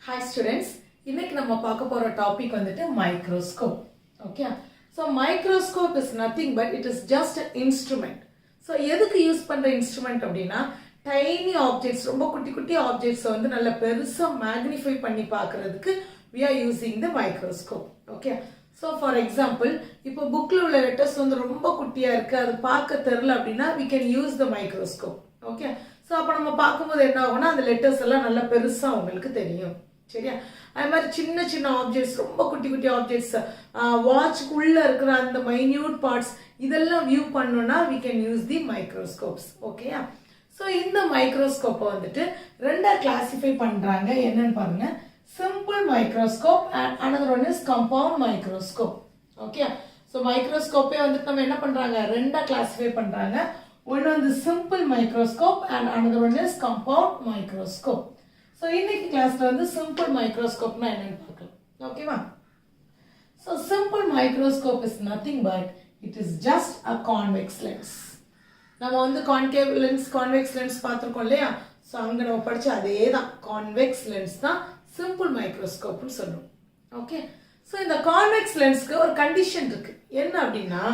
Hi students, இன்னைக்கு நம்ம பார்க்க போற டாபிக் வந்துட்டு microscope. Okay? So microscope is nothing but it is just an instrument. So எதுக்கு யூஸ் பண்ற இன்ஸ்ட்ருமெண்ட் அப்படின்னா tiny objects, ரொம்ப குட்டி குட்டி ஆப்ஜெக்ட்ஸ் வந்து நல்ல பெருசா மேக்னிஃபை பண்ணி பார்க்கிறதுக்கு we are using the microscope. Okay? So for example, இப்போ bookல உள்ள லெட்டர்ஸ் வந்து ரொம்ப குட்டியா இருக்கு, அது பார்க்க தெரியல அப்படின்னா we can use the microscope. Okay? So அப்ப நம்ம பார்க்கும்போது என்ன ஆகும்னா அந்த லெட்டர்ஸ் எல்லாம் நல்ல பெருசா உங்களுக்கு தெரியும். சரியா? அது மாதிரி சின்ன சின்ன ஆப்ஜெக்ட்ஸ், ரொம்ப குட்டி குட்டி ஆப்ஜெக்ட்ஸ், வாட்ச்க்குள்ள இருக்கிற அந்த மைன்யூட் பார்ட்ஸ் இதெல்லாம் வியூ பண்ணோம்னா we can use the microscopes. ஓகேயா? ஸோ இந்த மைக்ரோஸ்கோப்பை வந்துட்டு ரெண்டா கிளாசிஃபை பண்றாங்க. என்னன்னு பாருங்க, simple microscope and another one is compound microscope. Okay? So மைக்ரோஸ்கோப்பே வந்துட்டு நம்ம என்ன பண்றாங்க, ரெண்டா கிளாசிஃபை பண்றாங்க. ஒன்று வந்து simple microscope and another one is compound microscope. So இன்னைக்கு கிளாஸ்ல வந்து சிம்பிள் மைக்ரோஸ்கோப்னா என்னன்னு பார்க்கலாம். ஓகேவா? So simple microscope is nothing but it is just a convex lens. நம்ம வந்து கான்கேவ் லென்ஸ், கான்வெக்ஸ் லென்ஸ் பார்த்துருக்கோம் இல்லையா? ஸோ அங்கே நம்ம படிச்ச அதே தான் கான்வெக்ஸ் லென்ஸ் தான் சிம்பிள் மைக்ரோஸ்கோப்னு சொல்லுவோம். ஓகே? ஸோ இந்த கான்வெக்ஸ் லென்ஸ்க்கு ஒரு கண்டிஷன் இருக்கு. என்ன அப்படின்னா,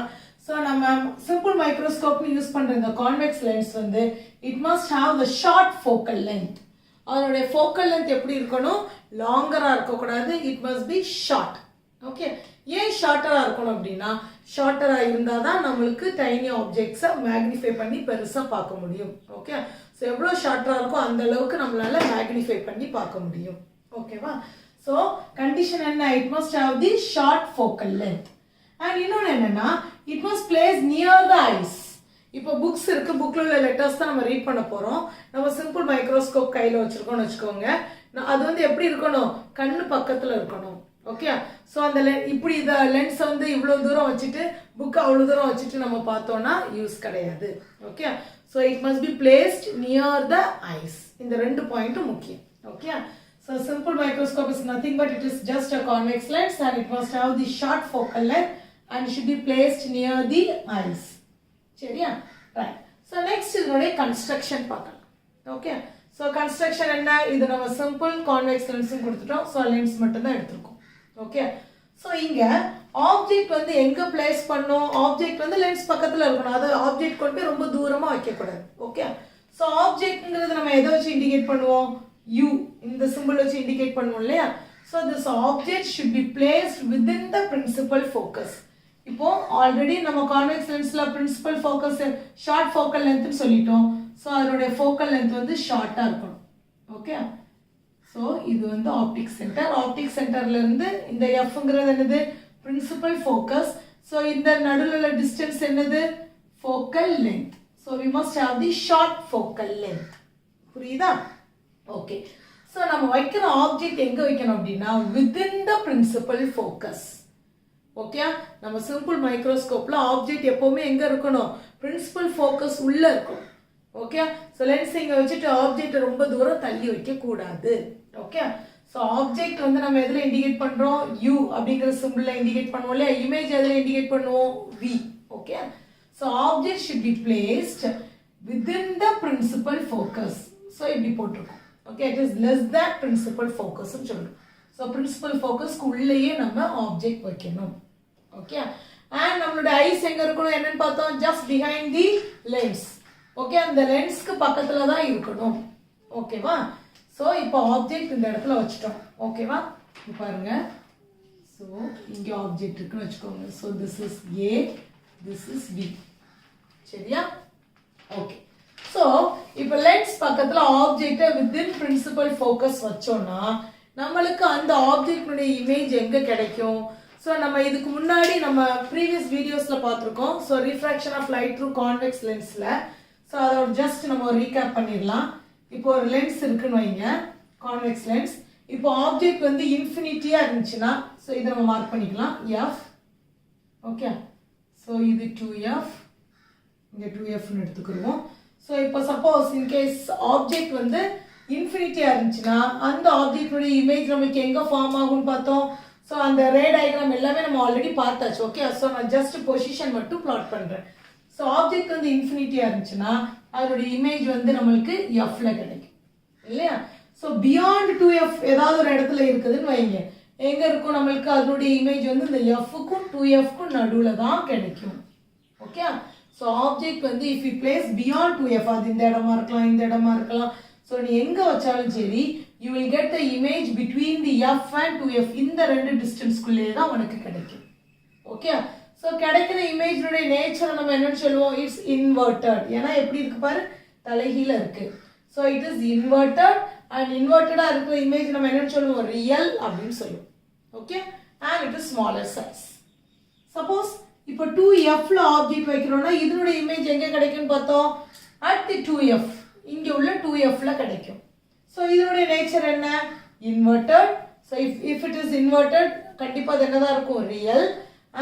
ஸோ நம்ம சிம்பிள் மைக்ரோஸ்கோப்னு யூஸ் பண்ற இந்த கான்வெக்ஸ் லென்ஸ் வந்து it must have the short focal length. அதனுடைய ஃபோக்கல் லென்த் எப்படி இருக்கணும், லாங்கரா இருக்கக்கூடாது, it must B short. Okay? ஏன் ஷார்ட்டரா இருக்கணும் அப்படின்னா, ஷார்ட்டரா இருந்தால் தான் நம்மளுக்கு டைனி ஆப்ஜெக்ட்ஸை மேக்னிஃபை பண்ணி பெருசாக பார்க்க முடியும். ஓகே? ஸோ எவ்வளோ ஷார்ட்டரா இருக்கோ அந்த அளவுக்கு நம்மளால மேக்னிஃபை பண்ணி பார்க்க முடியும். ஓகேவா? ஸோ கண்டிஷன் என்ன, it must have the short focal length. And இன்னொன்று என்னன்னா, it must place near the eyes. இப்போ புக்ஸ் இருக்கு, புக்ல உள்ள லெட்டர்ஸ் தான் நம்ம ரீட் பண்ண போறோம். நம்ம சிம்பிள் மைக்ரோஸ்கோப் கையில வச்சிருக்கோம்னு வச்சுக்கோங்க. அது வந்து எப்படி இருக்கணும், கண்ணு பக்கத்துல இருக்கணும். ஓகே? ஸோ அந்த இப்படி இந்த லென்ஸ் வந்து இவ்வளவு தூரம் வச்சுட்டு புக் அவ்வளவு தூரம் வச்சுட்டு நம்ம பார்த்தோம்னா யூஸ் கிடையாது. Okay? So it must be placed near the eyes. இந்த ரெண்டு பாயிண்ட்டும் முக்கியம். Okay? So simple microscope is nothing but it is just a convex lens and it must have the short focal length and should be placed near the eyes. சரியா? Right. So next இதனுடைய construction பார்க்கலாம். Okay? So construction என்ன, இது நம்ம simple convex லென்ஸும் கொடுத்துட்டோம். So lens மட்டும் தான் எடுத்திருக்கோம். ஓகே? ஸோ இங்க ஆப்ஜெக்ட் வந்து எங்க பிளேஸ் பண்ணோம், ஆப்ஜெக்ட் வந்து லென்ஸ் பக்கத்துல இருக்கணும். அது ஆப்ஜெக்ட் கொண்டு போய் ரொம்ப தூரமா வைக்கக்கூடாது. ஓகே? ஸோ ஆப்ஜெக்ட்ங்கிறது நம்ம எதை வச்சு இண்டிகேட் பண்ணுவோம், யூ இந்த சிம்பிள் வச்சு இண்டிகேட் பண்ணுவோம் இல்லையா? So this object should be placed within the principal focus. இப்போ ஆல்ரெடி நம்ம கான்வெக்ஸ் லென்ஸ்ல பிரின்சிபல் ஃபோக்கஸ் ஷார்ட் ஃபோக்கல் லென்த்னு சொல்லிட்டோம். ஸோ அதனுடைய ஃபோக்கல் லென்த் வந்து ஷார்ட்டா இருக்கணும். ஓகே? ஸோ இது வந்து ஆப்டிக் சென்டர். ஆப்டிக் சென்டர்ல இருந்து இந்த எஃப்ங்கிறது என்னது, பிரின்சிபல் ஃபோக்கஸ். ஸோ இந்த நடுவில் உள்ள டிஸ்டன்ஸ் என்னது, focal length. So we must have the short focal length. புரியுதா? ஓகே. ஸோ நம்ம வைக்கிற ஆப்ஜெக்ட் எங்க வைக்கணும் அப்படின்னா within the principal focus. Okay? நம்ம சிம்பிள் மைக்ரோஸ்கோப்ல ஆப்ஜெக்ட் எப்பவுமே எங்க இருக்கணும், பிரின்சிபல் ஃபோக்கஸ் உள்ள இருக்கும். ஓகே? ஸோ லென்ஸ் இங்க வச்சுட்டு ஆப்ஜெக்ட் ரொம்ப தூரம் தள்ளி வைக்க கூடாது. ஓகே? ஸோ ஆப்ஜெக்ட் வந்து நம்ம எதுல இண்டிகேட் பண்றோம், யூ அப்படிங்கிற சிம்பிள்ல இண்டிகேட் பண்ணுவோம் இல்லையா? இமேஜ் எதுல இண்டிகேட் பண்ணுவோம், V. Okay? So object should be placed within the principal focus. So இப்படி போட்டிருக்கோம். Okay? It is less than principal focus சொல்றோம். ஸோ பிரின்சிபல் ஃபோக்கஸ்க்கு உள்ளேயே நம்ம ஆப்ஜெக்ட் வைக்கணும். ஓகே? அண்ட் நம்மளோட ஐஸ் எங்க இருக்கணும், என்னன்னு பார்த்தோம், just behind the lens. Okay? அந்த லென்ஸ்க்கு பக்கத்துல தான் இருக்கணும். ஓகேவா? ஸோ இப்போ ஆப்ஜெக்ட் இந்த இடத்துல வச்சுட்டோம். ஓகேவா? பாருங்க. ஸோ இங்க ஆப்ஜெக்ட் இருக்குன்னு வச்சுக்கோங்க. So this is A, this is B. சரியா? ஓகே. ஸோ இப்போ லென்ஸ் பக்கத்துல ஆப்ஜெக்டை வித்தின் பிரின்சிபல் ஃபோக்கஸ் வச்சோம்னா நம்மளுக்கு அந்த ஆப்ஜெக்டுடைய இமேஜ் எங்க கிடைக்கும். ஸோ நம்ம இதுக்கு முன்னாடி நம்ம ப்ரீவியஸ் வீடியோஸ்ல பார்த்துருக்கோம். So refraction of light through convex லென்ஸ்ல. ஸோ அதோட ஜஸ்ட் நம்ம ரீகேப் பண்ணிடலாம். இப்போ ஒரு லென்ஸ் இருக்குன்னு வைங்க, கான்வெக்ஸ் லென்ஸ். இப்போ ஆப்ஜெக்ட் வந்து இன்ஃபினிட்டியா இருந்துச்சுன்னா ஸோ இதை நம்ம மார்க் பண்ணிக்கலாம், எஃப். ஓகே? ஸோ இது 2f, இங்க 2fன்னு எடுத்துக்கிடுவோம். ஸோ இப்போ சப்போஸ் இன்கேஸ் ஆப்ஜெக்ட் வந்து இன்ஃபினிட்டியா இருந்துச்சுன்னா அந்த ஆப்ஜெக்டோட இமேஜ் நமக்கு எங்க ஃபார்ம் ஆகும்னு பார்த்தோம். ஸோ அந்த ரே டயக்ராம் எல்லாமே நம்ம ஆல்ரெடி பார்த்தாச்சு. ஓகே? ஸோ நான் ஜஸ்ட் பொசிஷன் மட்டும் பிளாட் பண்றேன். ஸோ ஆப்ஜெக்ட் வந்து இன்ஃபினிட்டியா இருந்துச்சுன்னா அதோட இமேஜ் வந்து நம்மளுக்கு எஃப்ல கிடைக்கும் இல்லையா? ஸோ பியாண்ட் 2f ஏதாவது ஒரு இடத்துல இருக்குதுன்னு வைங்க, எங்க இருக்கும் நம்மளுக்கு அதனுடைய இமேஜ் வந்து இந்த எஃப்க்கும் 2fக்கும் நடுவில் தான் கிடைக்கும். ஓகே, ஸோ ஆப்ஜெக்ட் வந்து if you place beyond 2f, அது இந்த இடமா இருக்கலாம், இந்த இடமா இருக்கலாம். ஸோ நீ எங்கே வச்சாலும் சரி, you will get the image between the F and 2f, இந்த ரெண்டு டிஸ்டன்ஸ்குள்ளேயே தான் உனக்கு கிடைக்கும். ஓகே, ஸோ கிடைக்கிற இமேஜினுடைய நேச்சரை நம்ம என்னன்னு சொல்லுவோம், இட்ஸ் இன்வெர்டட். ஏன்னா எப்படி இருக்கு பாரு, தலைகீழ இருக்கு. So it is inverted and இன்வெர்டடாக இருக்கிற இமேஜ் நம்ம என்னன்னு சொல்லுவோம், ரியல் அப்படின்னு சொல்லுவோம். Okay, and it is smaller size. Suppose இப்போ 2fல ஆப்ஜெக்ட் வைக்கிறோம்னா இதனுடைய இமேஜ் எங்கே கிடைக்கும்னு பார்த்தோம், அட் தி 2f, இங்கே உள்ள 2fல கிடைக்கும். ஸோ இதனுடைய நேச்சர் என்ன, inverted. So if it is inverted கண்டிப்பாக அது என்னதான் இருக்கும், ரியல்.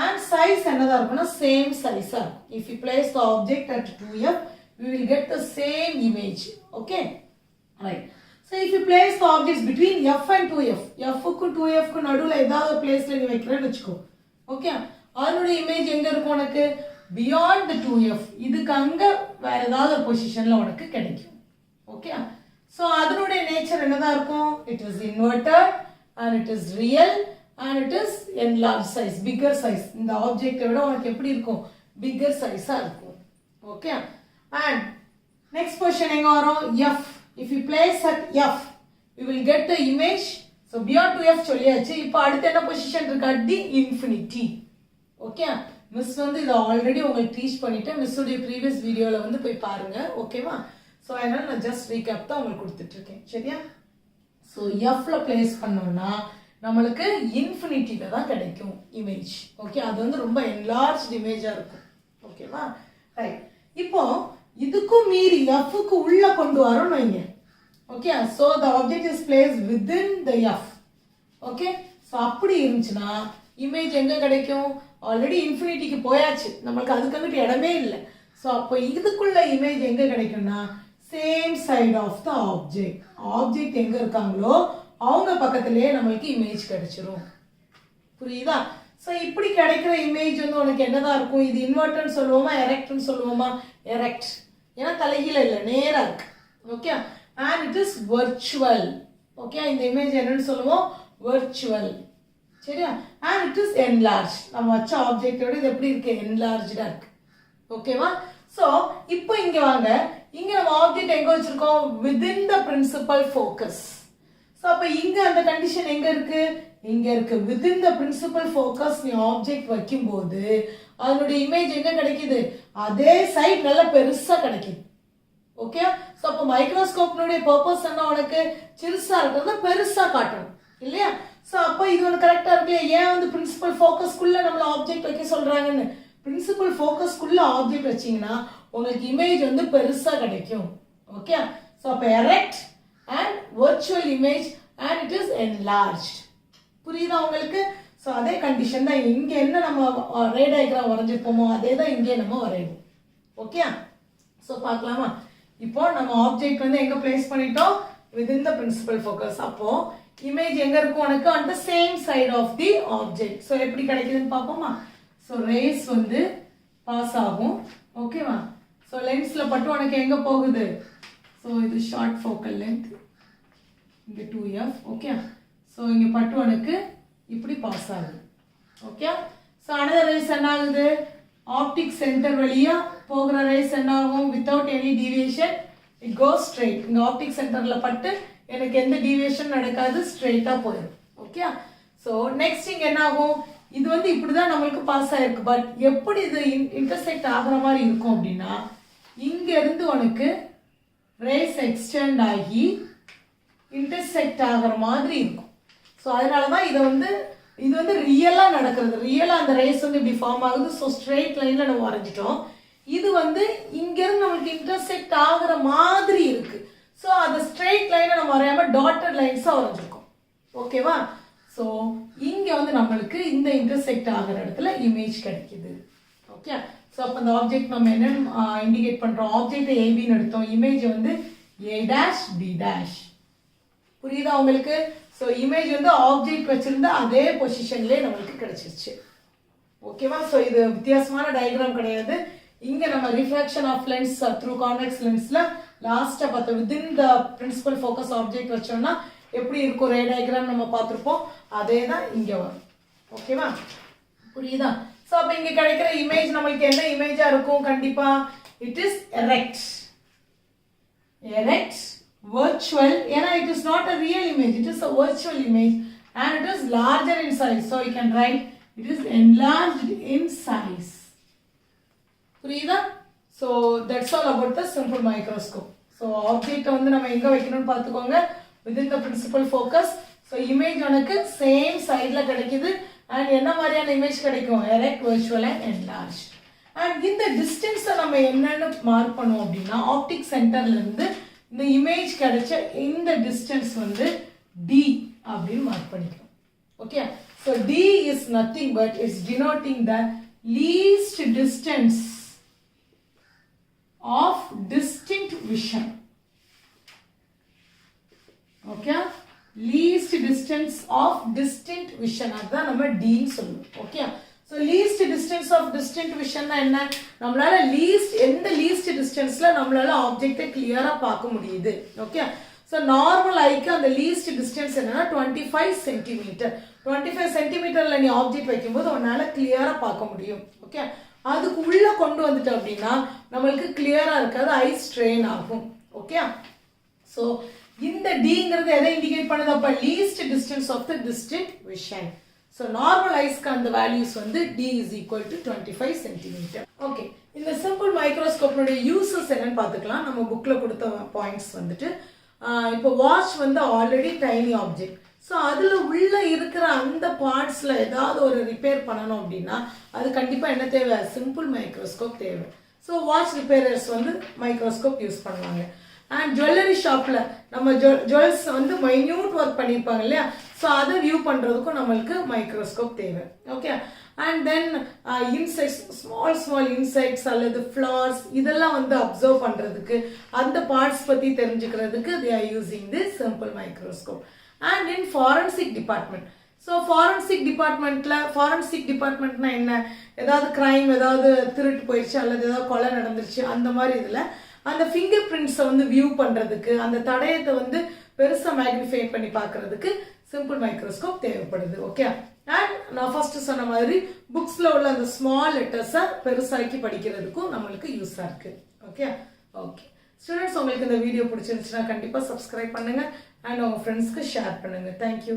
அண்ட் சைஸ் என்னதான் இருக்கும்னா சேம் சைஸாக இருக்கும். If you place the object at 2f, we will get the same image. Okay, right. So if you place the objects between f and 2f, f-க்கும் 2f-க்கும் நடுவில் ஏதாவது பிளேஸ்ல நீ வைக்கிறேன்னு வச்சுக்கோ. ஓகே, அதனுடைய இமேஜ் எங்க இருக்கும் உனக்கு, beyond the 2f, இதுக்கு அங்க வேற ஏதாவது பொசிஷன்ல உனக்கு கிடைக்கும். ஓகே, ஸோ அதனுடைய நேச்சர் என்னதான் இருக்கும், it is inverted and it is real and it is enlarged size, bigger size. இந்த ஆப்ஜெக்டை விட உனக்கு எப்படி இருக்கும், bigger size-ஆ இருக்கும். ஓகே, and next question எங்க வரும், f. If you place at f, you will get the image. So beyond 2f சொல்லியாச்சு. இப்போ அடுத்து என்ன பொசிஷன் இருக்கு, at the infinity. Okay, miss வந்து இதை ஆல்ரெடி உங்களுக்கு டீச் பண்ணிட்டேன், மிஸ்ஸுடைய ப்ரீவியஸ் வீடியோவில் வந்து போய் பாருங்க. ஓகேவா, ஸோ அதனால நான் ஜஸ்ட் ரீகேப் தான் உங்களுக்கு கொடுத்துட்ருக்கேன். சரியா, ஸோ எஃப்ல பிளேஸ் பண்ணோம்னா நம்மளுக்கு இன்ஃபினிட்டியில் தான் கிடைக்கும் இமேஜ். ஓகே, அது வந்து ரொம்ப என்லார்ஜ்ட் இமேஜாக இருக்கும். ஓகேவா, ரைட். இப்போ இதுக்கும் மீறி எஃப்க்கு உள்ள கொண்டு வரோம்னு வைங்க. Okay, so the object is place within the F. Okay, so அப்படி இருந்துச்சுன்னா இமேஜ் எங்கே கிடைக்கும், ஆல்ரெடி இன்ஃபினிட்டிக்கு போயாச்சு, நம்மளுக்கு அதுக்கு இடமே இல்லை. ஸோ அப்போ இதுக்குள்ள இமேஜ் எங்கே கிடைக்கும்னா same side of the object. Object எங்கே இருக்காங்களோ அவங்க பக்கத்துலேயே நம்மளுக்கு இமேஜ் கிடைச்சிரும். புரியுதா? ஸோ இப்படி கிடைக்கிற இமேஜ் வந்து உனக்கு என்னதான் இருக்கும், இது இன்வெர்டர்னு சொல்லுவோமா எரெக்ட்னு சொல்லுவோமா, எரெக்ட். ஏன்னா தலைகீழ இல்லை, நேராக இருக்கு. Okay, and it is virtual. Okay, இந்த இமேஜ் என்னன்னு சொல்லுவோம், வர்ச்சுவல். சரியா, அண்ட் இட் இஸ் என்லார்ஜ். நம்ம வச்ச ஆப்ஜெக்டோட இது எப்படி இருக்கு, என்லார்ஜா இருக்கு. ஓகேவா, ஸோ இப்போ இங்க வாங்க, இங்க நம்ம ஆப்ஜெக்ட் எங்க வச்சிருக்கோம், within the principal focus. So அப்போ இங்க அந்த கண்டிஷன் எங்க இருக்கு, இங்க இருக்கு. வித்தின் த பிரின்சிபல் ஃபோக்கஸ் நீ ஆப்ஜெக்ட் வைக்கும்போது அதனுடைய இமேஜ் எங்க கிடைக்குது, அதே சைட் நல்ல பெருசா கிடைக்குது. ஓகே, ஸோ அப்போ மைக்ரோஸ்கோப்னுடைய பர்பஸ் என்ன, உனக்கு சிறுசா இருக்கிறத பெருசா காட்டணும் இல்லையா? ஸோ அப்போ இது ஒன்று கரெக்டாக இருக்கு. ஏன் வந்து பிரின்சிபல் ஃபோக்கஸ்க்குள்ள நம்மள ஆப்ஜெக்ட் வைக்க சொல்றாங்கன்னு, பிரின்சிபல் ஃபோக்கஸ்க்குள்ள ஆப்ஜெக்ட் வச்சிங்கன்னா உங்களுக்கு இமேஜ் வந்து பெருசா கிடைக்கும். ஓகே, ஸோ அப்போ erect and virtual image and it is enlarge. புரியுதா உங்களுக்கு? ஸோ அதே கண்டிஷன் தான் இங்கே என்ன நம்ம ரே டயக்ராம் வரைஞ்சிருப்போமோ அதே தான் இங்கே நம்ம வரைவோம். ஓகே, ஸோ பார்க்கலாமா? இப்போ நம்ம ஆப்ஜெக்ட் வந்து எங்கே பிளேஸ் பண்ணிட்டோம், வித்தின் த பிரின்சிபல் ஃபோக்கஸ். அப்போ இமேஜ் எங்க இருக்கும் உனக்கு, on the same side of the object. So எப்படி கிடைக்குதுன்னு பார்ப்போமா? ஸோ ரேஸ் வந்து பாஸ் ஆகும். ஓகேவா, ஸோ லென்ஸ்ல பட்டு உனக்கு எங்க போகுது, ஸோ இது ஷார்ட் ஃபோக்கல் லென்த், இங்கே 2f. ஓகே, ஸோ இங்கே பட்டு உனக்கு இப்படி பாஸ் ஆகுது. ஓகே, ஸோ அனதர் ரேஸ் என்ன ஆகுது, ஆப்டிக் சென்டர் வழியா போகிற ரேஸ் என்ன ஆகும், without any deviation it goes straight. இங்கே ஆப்டிக் சென்டர்ல பட்டு எனக்கு எந்த டீவியேஷன் நடக்காது, ஸ்ட்ரெயிட்டா போயிடும். ஓகே, ஸோ நெக்ஸ்ட் இங்கே என்ன ஆகும், இது வந்து இப்படிதான் நம்மளுக்கு பாஸ் ஆயிருக்கு. பட் எப்படி இது இன்டர்செக்ட் ஆகிற மாதிரி இருக்கும் அப்படின்னா, இங்க இருந்து உனக்கு ரேஸ் எக்ஸ்டெண்ட் ஆகி இன்டர்செக்ட் ஆகிற மாதிரி இருக்கும். ஸோ அதனாலதான் இது வந்து ரியலா நடக்கிறது. ரியலா அந்த ரேஸ் வந்து இப்படி ஃபார்ம் ஆகுது. ஸோ ஸ்ட்ரெயிட் லைன்ல நம்ம வரைஞ்சிட்டோம். இது வந்து இங்க இருந்து நம்மளுக்கு இன்டர்செக்ட் ஆகிற மாதிரி இருக்கு. ஸோ அந்த ஸ்ட்ரெயிட் லைனை நம்ம வரையாம டாட்டட் லைன்ஸா வரைஞ்சிருக்கோம். ஓகேவா, ஸோ இங்க வந்து நம்மளுக்கு இந்த இன்டர்செக்ட் ஆகிற இடத்துல இமேஜ் கிடைக்குது. ஓகே, ஸோ அப்போ அந்த ஆப்ஜெக்ட் நம்ம என்ன இண்டிகேட் பண்றோம், ஆப்ஜெக்ட் ஏபின்னு எடுத்தோம், இமேஜ் வந்து a dash b dash. புரியுதா உங்களுக்கு? ஸோ இமேஜ் வந்து ஆப்ஜெக்ட் வச்சிருந்தா அதே பொசிஷன்லேயே நம்மளுக்கு கிடைச்சிருச்சு. ஓகேவா, ஸோ இது வித்தியாசமான டயக்ராம் கிடையாது. இங்க நம்ம refraction of lens through convex லென்ஸ்ல லாஸ்டா பார்த்தோம் within the principal focus object வச்சோம்னா எப்படி இருக்கும் ரே டயக்ராம் நம்ம பார்த்திருப்போம் அதே தான் இங்க வரும் ஓகேவா புரியுதா சோ அப்ப இங்க கிடைக்கிற இமேஜ் நமக்கு என்ன இமேஜா இருக்கும் கண்டிப்பா it is erect virtual ஏனா it is not a real image it is a virtual image and it is larger in size so you can write it is enlarged in size புரியுதா so that's all about the simple microscope so object வந்து நம்ம எங்க வைக்கணும்னு பாத்துக்கோங்க within the principal focus so image உனக்கு same sideல கிடைக்குது and என்ன மாதிரியான image கிடைக்கும் erect virtual and enlarged and இந்த distance நம்ம என்னன்னு மார்க் பண்ணுவோம் அப்படினா optic centerல இருந்து இந்த image கிடைச்ச இந்த distance வந்து d அப்படினு மார்க் பண்ணிக்கிறோம் okay so d is nothing but it's denoting the least distance of distinct vision okay least distance of distinct vision அதான் நம்ம d ன்னு சொல்லுவோம் okay so least distance of distinct vision னா என்ன நம்மளால எந்த least distanceல நம்மளால ஆப்ஜெக்ட்டை கிளியரா பார்க்க முடியுது okay so normal eye-க்கு அந்த least distance என்னன்னா 25 cm 25 cmல நீ ஆப்ஜெக்ட் வைக்கும்போது உன்னால கிளியரா பார்க்க முடியும் okay அதுக்கு உள்ள கொண்டு வந்துட்ட அப்படினா நமக்கு கிளியரா இருக்காது ஐ ஸ்ட்ரெயின் ஆகும் ஓகே சோ இந்த d-ங்கிறது எதை இன்டிகேட் பண்ணுது அப்ப least distance of the distant vision so normal eyes-க்கு அந்த values வந்து d is equal to 25 cm okay இந்த simple microscope உடைய uses என்னன்னு பார்த்துக்கலாம் நம்ம bookல கொடுத்த பாயிண்ட்ஸ் வந்துட்டு இப்போ வாட்ச் வந்து ஆல்ரெடி டைனி ஆப்ஜெக்ட் ஸோ அதில் உள்ள இருக்கிற அந்த பார்ட்ஸில் ஏதாவது ஒரு ரிப்பேர் பண்ணணும் அப்படின்னா அது கண்டிப்பாக என்ன தேவை சிம்பிள் மைக்ரோஸ்கோப் தேவை ஸோ வாட்ச் ரிப்பேரர்ஸ் வந்து மைக்ரோஸ்கோப் யூஸ் பண்ணுவாங்க அண்ட் ஜுவல்லரி ஷாப்பில் நம்ம ஜுவல்ஸ் வந்து மைன்யூட் ஒர்க் பண்ணியிருப்பாங்க இல்லையா ஸோ அதை வியூ பண்ணுறதுக்கும் நம்மளுக்கு மைக்ரோஸ்கோப் தேவை okay and then insects small insects அல்லது ஃப்ளார்ஸ் இதெல்லாம் வந்து அப்சர்வ் பண்ணுறதுக்கு அந்த பார்ட்ஸ் பற்றி தெரிஞ்சுக்கிறதுக்கு they are using this simple microscope and in forensic department so forensic departmentனா என்ன ஏதாவது கிரைம் ஏதாவது திருட்டு போயிடுச்சு அல்லது ஏதாவது கொலை நடந்துருச்சு அந்த மாதிரி இதில் அந்த ஃபிங்கர் பிரிண்ட்ஸை வந்து வியூ பண்ணுறதுக்கு அந்த தடயத்தை வந்து பெருசாக மேக்னிஃபை பண்ணி பார்க்கறதுக்கு சிம்பிள் மைக்ரோஸ்கோப் தேவைப்படுது ஓகே அண்ட் நான் ஃபர்ஸ்ட் சொன்ன மாதிரி புக்ஸில் உள்ள அந்த ஸ்மால் லெட்டர்ஸை பெருசாக்கி படிக்கிறதுக்கும் நம்மளுக்கு யூஸாக இருக்கு ஓகே ஓகே ஸ்டூடெண்ட்ஸ் உங்களுக்கு இந்த வீடியோ பிடிச்சிருந்துச்சுன்னா கண்டிப்பாக சப்ஸ்கிரைப் பண்ணுங்க அண்ட் உங்கள் ஃப்ரெண்ட்ஸ்க்கு ஷேர் பண்ணுங்க தேங்க்யூ